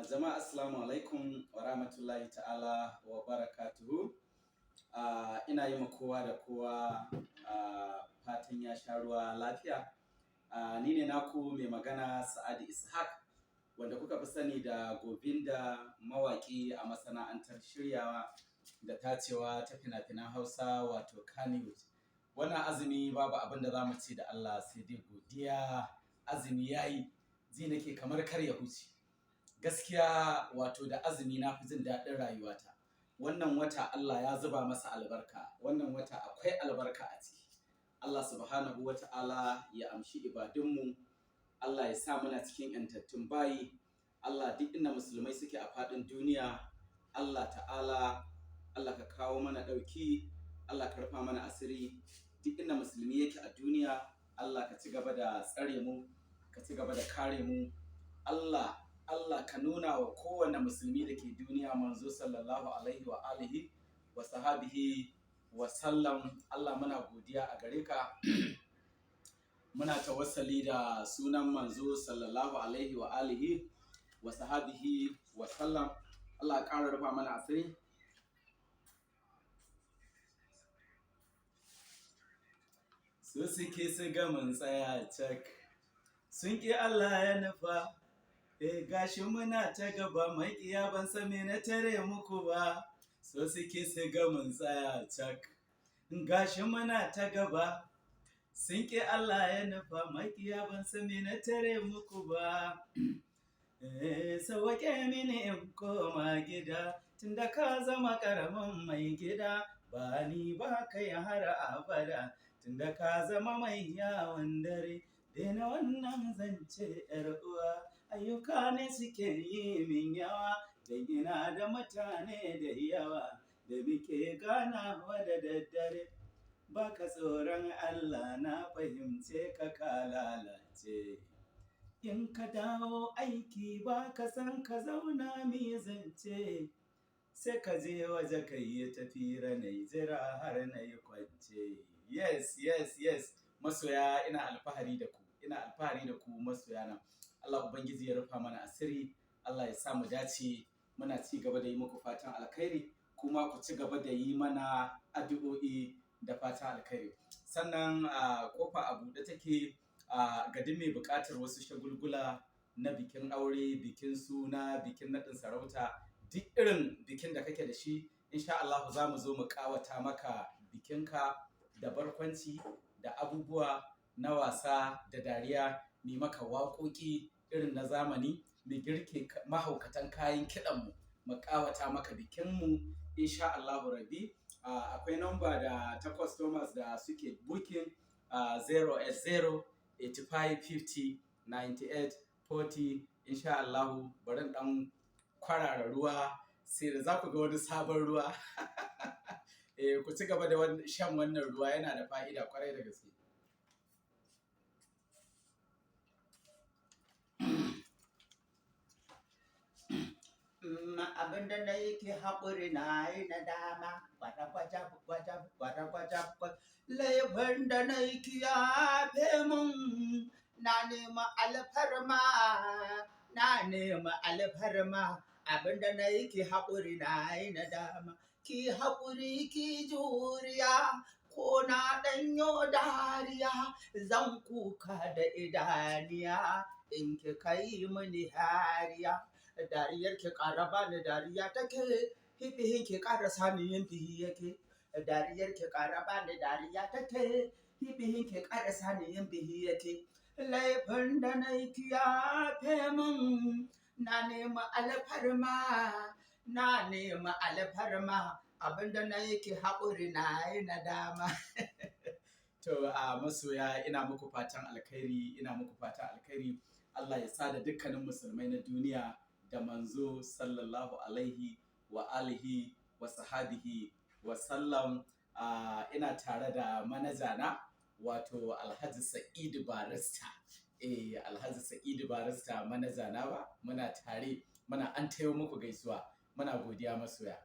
Jama'a assalamu alaikum wa rahmatullahi ta'ala wa barakatuhu. Ina yi ma kowa da kowa fatan ya sha ruwa lafiya. Ni ne naku mai magana Sa'adu Ishaq, wanda kuka fi sani da Gobinda, mawaƙi a masana'antar shiryawa da tacewa ta fina-finan Hausa wato Kannywood. Wannan azumi babu abin da za mu ce da Allah sai dai godiya. Azumi ya yi, ji nake kamar kar ya huce. Gaskiya wato da azumi na fi jin daɗin rayuwata. Wannan wata Allah ya zuba masa albarka. Wannan wata akwai albarka a ciki. Allah subhanahu wa ta'ala ya amshi ibadunmu. Allah ya sa muna cikin ‘yantattun bayi. Allah duk inda musulmai suke a faɗin duniya, Allah ta'ala, Allah ka kawo mana ɗauki, Allah ka rufa mana asiri. Duk inda musulmi yake a duniya, Allah ka ci gaba da tsare mu, ka ci gaba da kare mu. Allah ka nuna wa kowane musulmi da ke duniya manzo sallallahu alaihi wa alihi wa sahabihi wa sallam. Allah muna godiya a gare ka. Muna tawassali da sunan manzo sallallahu alaihi wa alihi wa sahabihi wa sallam. Allah ƙara rufa mana asiri. Su suke su ga mun tsaya cak, sun ƙi Allah ya nufa. Gashi muna ta gaba maƙiya ban san me na tare muku ba. So suke su ga mun tsaya cak, gashi muna ta gaba. Sun ƙi Allah ya nufa maƙiya ban san me na tare muku ba. Sauwaƙe mini in koma gida, tunda ka zama ƙaramin mai gida. Ba ni ba kai har abada, tunda ka zama mai yawon dare. Daina wannan zance ‘yar uwa, ayyuka ne suke yi min yawa. Dan ina da mutane da yawa da muke ganawa da daddare. Baka tsoron Allah na fahimce ka lalace. In ka dawo aiki baka san ka zauna mi zance. Sai ka je waje ka yi tafira na jira har na yi kwance. Yes. Masoya ina alfahari da ku. Ina alfahari da ku masoyana. Allah Ubangiji ya rufa mana asiri. Allah ya sa mu dace. Muna ci gaba da yi muku fatan alkhairi. Kuma ku ci gaba da yi mana addu'o'i da fatan alkhairi. Sannan kofa a buɗe take ga duk mai buƙatar wasu shagulgula na bikin aure, bikin suna, bikin naɗin sarauta, duk irin bikin da kake da shi, insha Allah za mu zo mu ƙawata maka bikinka da barkwanci da abubuwa na wasa da dariya. Mu maka waƙoƙi irin na zamani, mu girke mahaukatan kayan kiɗanmu, mu ƙawata maka bikinmu insha Allahu rabbi. Akwai namba da ta customers da suke booking 080 85 50 98 40. Insha Allahu bari ɗan kwarara ruwa sai da za ku ga wani sabon ruwa. Ku ci gaba da shan wannan ruwa, yana da fa'ida kwarai da gaske. Abinda na yi ke haƙuri na yi na dama, gwada-gwada, laifin da na yi ki yafe mun, na nema alfarma, abinda na yi ki haƙuri na yi na dama, ki haƙuri ki juriya, ko na ɗanyo dariya, zan kuka da idaniya, in ki kai mini hariya. Dariyar ki ƙara bani dariya take, hibihin ki ƙara sani yin bihi yake. Dariyar ki ƙara bani dariya take, hibihin ki ƙara sani yin bihi yake. Laifin da na yi ki yafe mun, na nema alfarma, abinda na yi ki haƙuri na yi na dama. To masoya ina muku fatan alkhairi. Allah ya sada dukkanin musulmai na duniya da manzo sallallahu alaihi wa alihi wa sahabihi wa sallam. Ina tare da manajana wato Alhaji Sa'idu Barista. Alhaji Sa'idu Barista manajana ba, muna tare, muna an tayo muku gaisuwa. Muna godiya masoya.